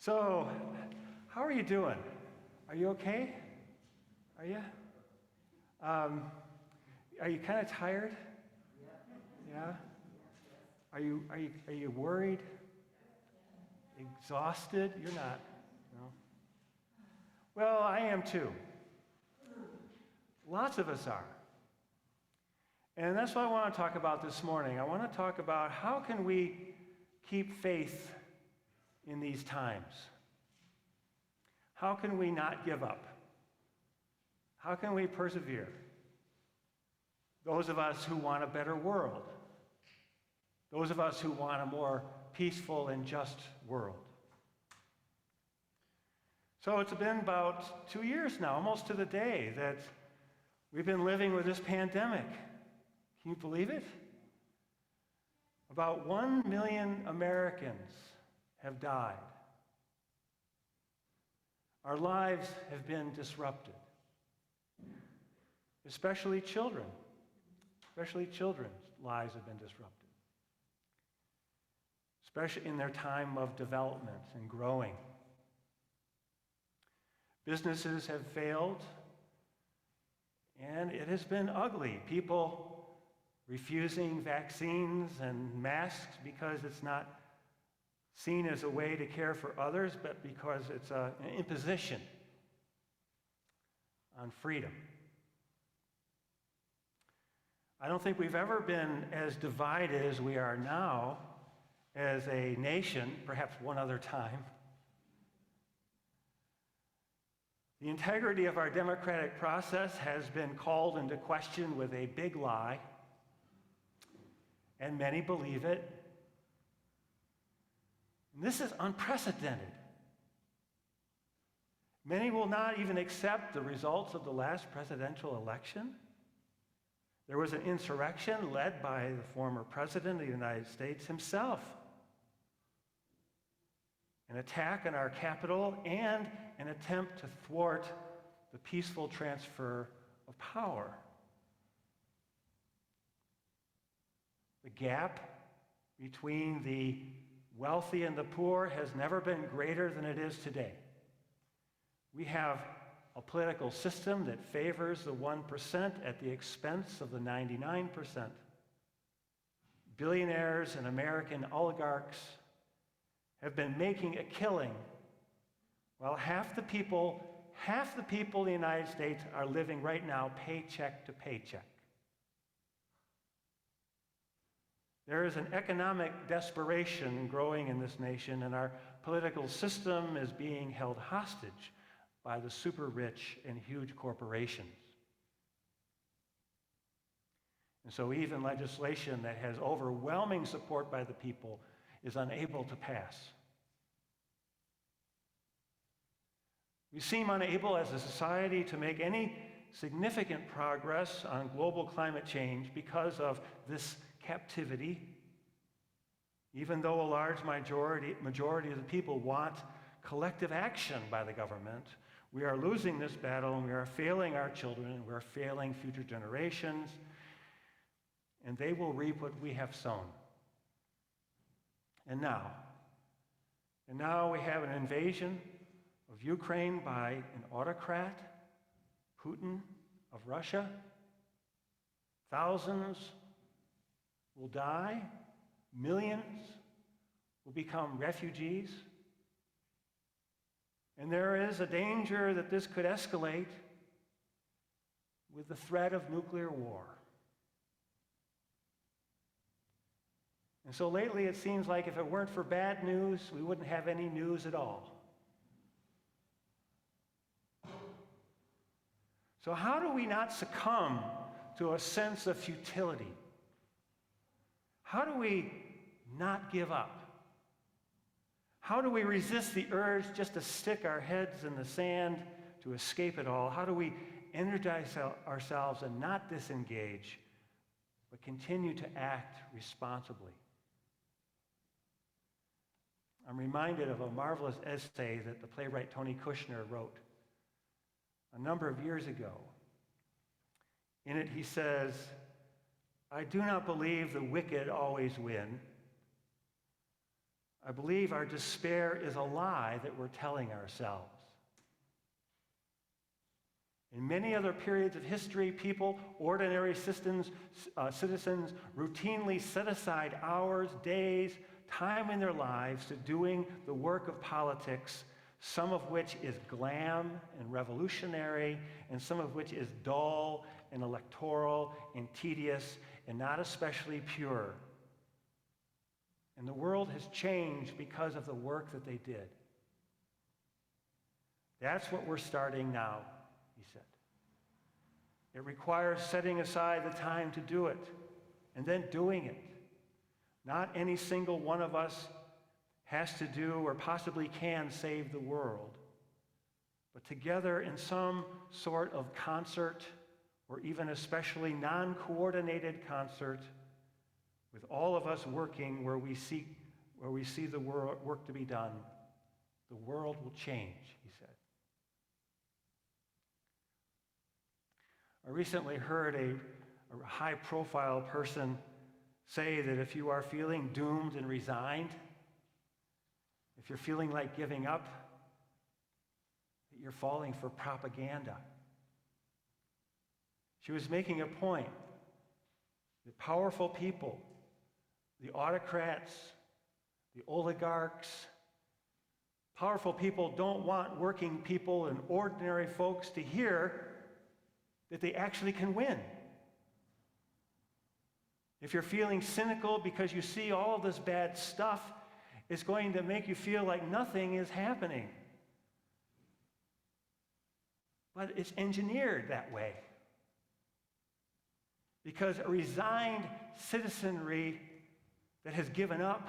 So, how are you doing? Are you okay? Are you? Are you kind of tired? Yeah. Are you worried? Exhausted? You're not. No. Well, I am too. Lots of us are. And that's what I want to talk about this morning. I want to talk about how can we keep faith in these times? How can we not give up? How can we persevere? Those of us who want a better world. Those of us who want a more peaceful and just world. So it's been about 2 years now, almost to the day, that we've been living with this pandemic. Can you believe it? About 1 million Americans have died. Our lives have been disrupted. Especially children. Especially children's lives have been disrupted. Especially in their time of development and growing. Businesses have failed, and it has been ugly. People refusing vaccines and masks because it's not seen as a way to care for others, but because it's an imposition on freedom. I don't think we've ever been as divided as we are now as a nation, perhaps one other time. The integrity of our democratic process has been called into question with a big lie, and many believe it. And this is unprecedented. Many will not even accept the results of the last presidential election. There was an insurrection led by the former president of the United States himself. An attack on our Capitol and an attempt to thwart the peaceful transfer of power. The gap between the wealthy and the poor has never been greater than it is today. We have a political system that favors the 1% at the expense of the 99%. Billionaires and American oligarchs have been making a killing, while half the people in the United States are living right now paycheck to paycheck. There is an economic desperation growing in this nation, and our political system is being held hostage by the super rich and huge corporations. And so even legislation that has overwhelming support by the people is unable to pass. We seem unable as a society to make any significant progress on global climate change because of this captivity, even though a large majority of the people want collective action by the government. We are losing this battle, and we are failing our children, and we are failing future generations, and they will reap what we have sown. And now we have an invasion of Ukraine by an autocrat, Putin of Russia. Thousands will die, millions will become refugees. And there is a danger that this could escalate with the threat of nuclear war. And so lately it seems like if it weren't for bad news, we wouldn't have any news at all. So how do we not succumb to a sense of futility? How do we not give up? How do we resist the urge just to stick our heads in the sand to escape it all? How do we energize ourselves and not disengage, but continue to act responsibly? I'm reminded of a marvelous essay that the playwright Tony Kushner wrote a number of years ago. In it he says, "I do not believe the wicked always win, I believe our despair is a lie that we're telling ourselves. In many other periods of history, people, ordinary citizens, routinely set aside hours, days, time in their lives to doing the work of politics, some of which is glam and revolutionary, and some of which is dull and electoral and tedious and not especially pure. And the world has changed because of the work that they did. That's what we're starting now, he said. It requires setting aside the time to do it and then doing it. Not any single one of us has to do or possibly can save the world, but together in some sort of concert or even especially non-coordinated concert, with all of us working where we see the work to be done, the world will change, he said. I recently heard a high-profile person say that if you are feeling doomed and resigned, if you're feeling like giving up, that you're falling for propaganda. She was making a point that powerful people, the autocrats, the oligarchs, powerful people don't want working people and ordinary folks to hear that they actually can win. If you're feeling cynical because you see all this bad stuff, it's going to make you feel like nothing is happening. But it's engineered that way. Because a resigned citizenry that has given up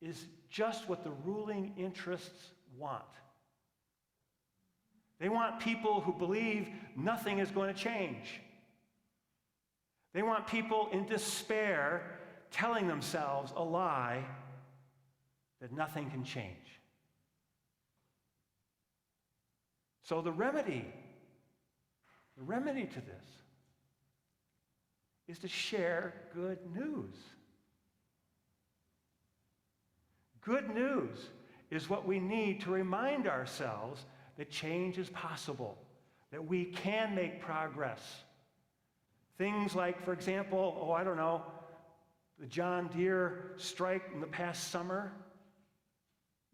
is just what the ruling interests want. They want people who believe nothing is going to change. They want people in despair telling themselves a lie that nothing can change. So the remedy to this is to share good news. Good news is what we need to remind ourselves that change is possible, that we can make progress. Things like, for example, the John Deere strike in the past summer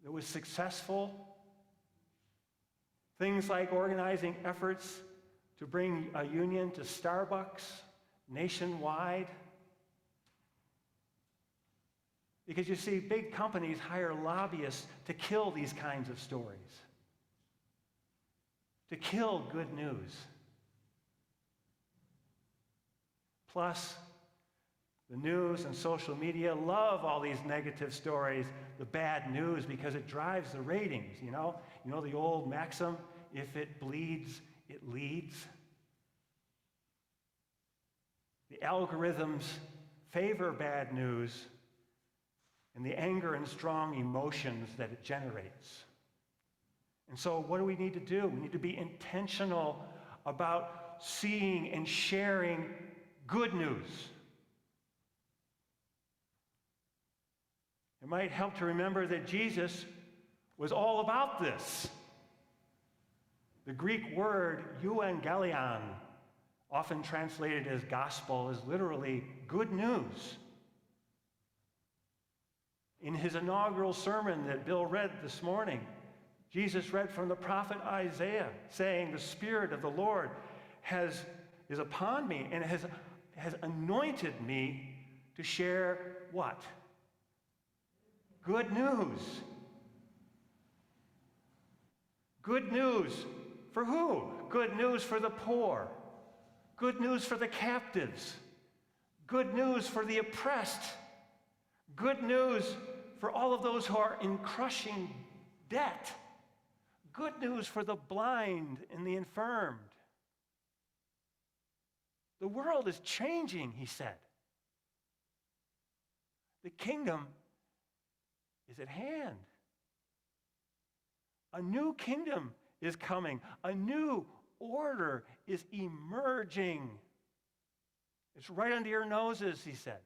that was successful. Things like organizing efforts to bring a union to Starbucks nationwide. Because you see, big companies hire lobbyists to kill these kinds of stories, to kill good news. Plus, the news and social media love all these negative stories, the bad news, because it drives the ratings, you know? You know the old maxim, if it bleeds, it leads? The algorithms favor bad news and the anger and strong emotions that it generates. And so what do we need to do? We need to be intentional about seeing and sharing good news. It might help to remember that Jesus was all about this. The Greek word euangelion, often translated as gospel, is literally good news. In his inaugural sermon that Bill read this morning, Jesus read from the prophet Isaiah, saying, "The Spirit of the Lord is upon me and has anointed me to share" what? Good news. Good news for who? Good news for the poor. Good news for the captives. Good news for the oppressed. Good news for all of those who are in crushing debt. Good news for the blind and the infirmed. The world is changing, he said. The kingdom is at hand. A new kingdom is coming. A new order is emerging. It's right under your noses, he said.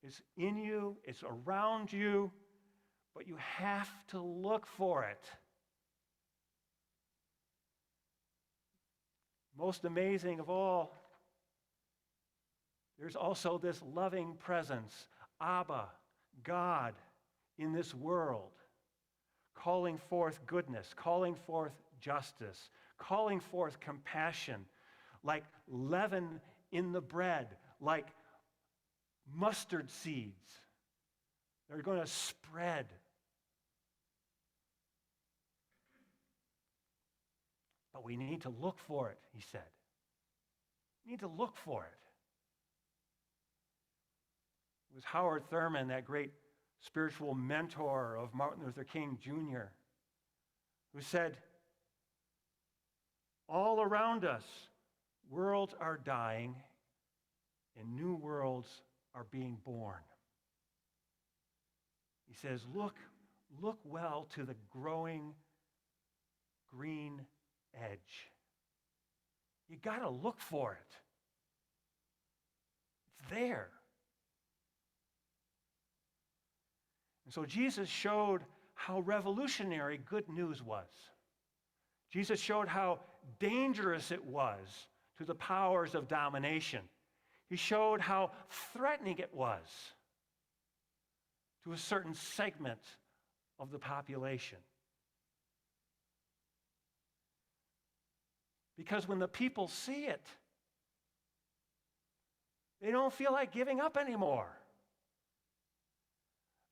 It's in you, it's around you, but you have to look for it. Most amazing of all, there's also this loving presence, Abba, God, in this world, calling forth goodness, calling forth justice, calling forth compassion, like leaven in the bread, like mustard seeds. They're going to spread. But we need to look for it, he said. We need to look for it. It was Howard Thurman, that great spiritual mentor of Martin Luther King Jr., who said, all around us, worlds are dying and new worlds are being born. He says, look well to the growing green edge. You got to look for it. It's there. And so Jesus showed how revolutionary good news was. Jesus showed how dangerous it was to the powers of domination. He showed how threatening it was to a certain segment of the population. Because when the people see it, they don't feel like giving up anymore.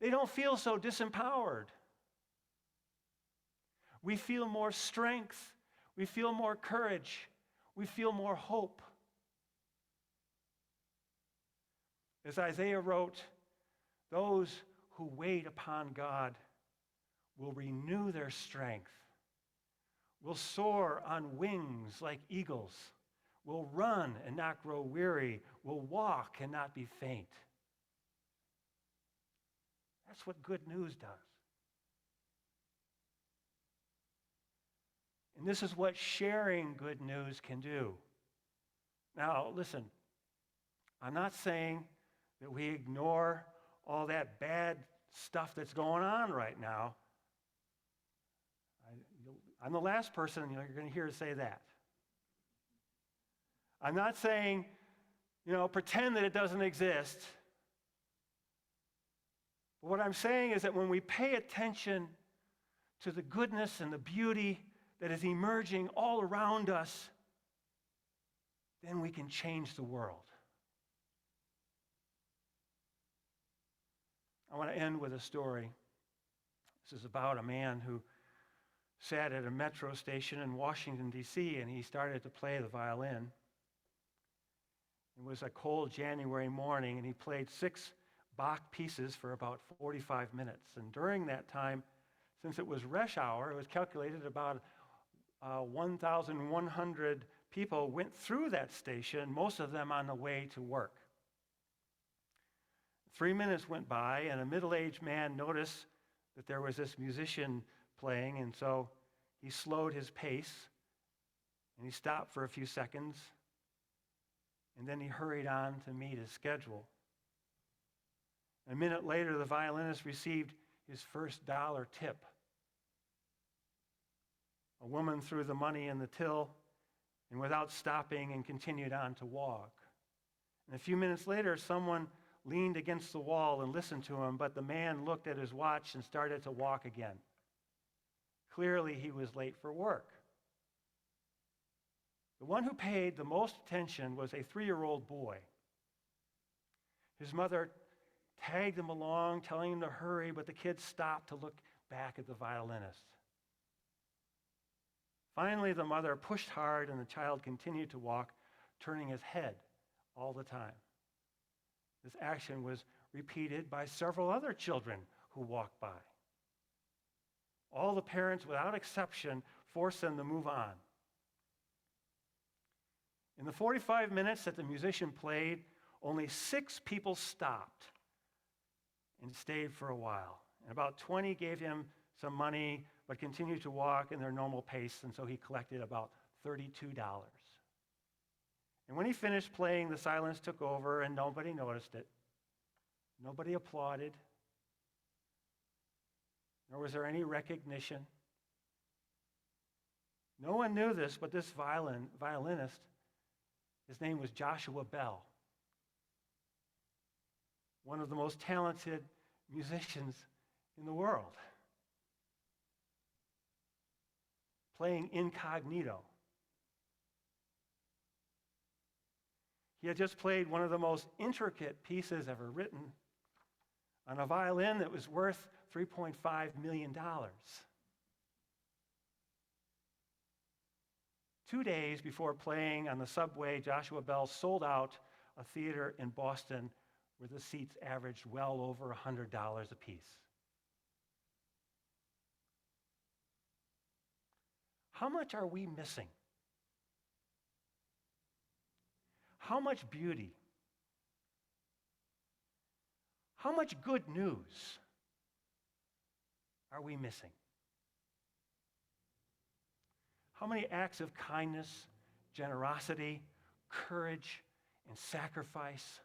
They don't feel so disempowered. We feel more strength. We feel more courage. We feel more hope. As Isaiah wrote, those who wait upon God will renew their strength, will soar on wings like eagles, will run and not grow weary, will walk and not be faint. That's what good news does. And this is what sharing good news can do. Now, listen, I'm not saying that we ignore all that bad stuff that's going on right now. I'm the last person you're going to hear say that. I'm not saying, pretend that it doesn't exist. But what I'm saying is that when we pay attention to the goodness and the beauty that is emerging all around us, then we can change the world. I want to end with a story. This is about a man who sat at a metro station in Washington, D.C., and he started to play the violin. It was a cold January morning, and he played 6 Bach pieces for about 45 minutes. And during that time, since it was rush hour, it was calculated about 1,100 people went through that station, most of them on the way to work. 3 minutes went by, and a middle-aged man noticed that there was this musician playing, and so he slowed his pace, and he stopped for a few seconds, and then he hurried on to meet his schedule. A minute later, the violinist received his first dollar tip. A woman threw the money in the till, and without stopping, and continued on to walk. And a few minutes later, someone leaned against the wall and listened to him, but the man looked at his watch and started to walk again. Clearly, he was late for work. The one who paid the most attention was a 3-year-old boy. His mother tagged him along, telling him to hurry, but the kid stopped to look back at the violinist. Finally, the mother pushed hard, and the child continued to walk, turning his head all the time. This action was repeated by several other children who walked by. All the parents, without exception, forced them to move on. In the 45 minutes that the musician played, only 6 people stopped and stayed for a while. And about 20 gave him some money, but continued to walk in their normal pace, and so he collected about $32. And when he finished playing, the silence took over, and nobody noticed it. Nobody applauded, nor was there any recognition. No one knew this, but this violinist, his name was Joshua Bell, one of the most talented musicians in the world, playing incognito. He had just played one of the most intricate pieces ever written on a violin that was worth $3.5 million. 2 days before playing on the subway, Joshua Bell sold out a theater in Boston where the seats averaged well over $100 a piece. How much are we missing? How much beauty? How much good news are we missing? How many acts of kindness, generosity, courage, and sacrifice?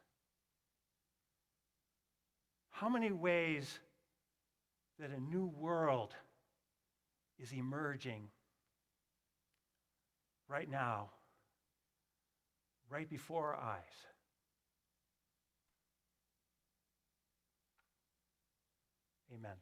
How many ways that a new world is emerging right now, right before our eyes? Amen.